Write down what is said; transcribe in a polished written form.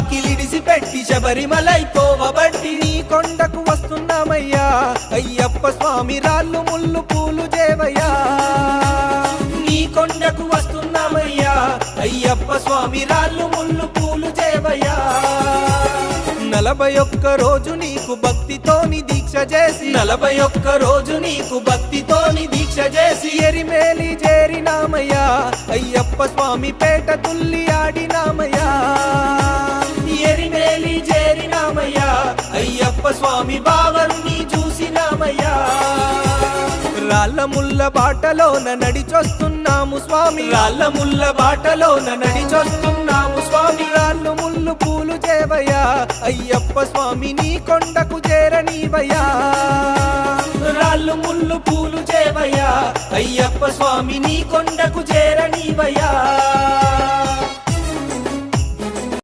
వాకిలిడిసి పెట్టి శబరిమలైపోవబట్టి నీ కొండకు వస్తున్నామయ్యా అయ్యప్ప స్వామి రాళ్ళు ముళ్ళు పూలు చేవయ్యా నీ కొండకు వస్తున్నామయ్యా అయ్యప్ప స్వామి రాళ్ళు ముళ్ళు పూలు చేవయ్యా 41 రోజు నీకు భక్తితోని దీక్ష చేసి 41 రోజు నీకు భక్తితోని దీక్ష చేసి ఎరిమేలి చేరినామయ్యా అయ్యప్ప స్వామి పేట తుల్లి ఆడినామయ్యా ఎరిమేలి చేరినామయ్యా అయ్యప్ప స్వామి బావరుని చూసినామయ్యా రాళ్ళ ముల్ల బాటలోన నడిచొస్తున్నాము స్వామి రాళ్ళ ముల్ల బాటలోన నడిచొస్తున్నాము స్వామి రాళ్ళు ముళ్ళు పూలు చేవయ్యా అయ్యప్ప స్వామి నీ కొండకు చేరనీవయ్యా రాళ్ళు ముళ్ళు పూలు చేవయ్యా అయ్యప్ప స్వామి నీ కొండకు చేరనీవయ్యా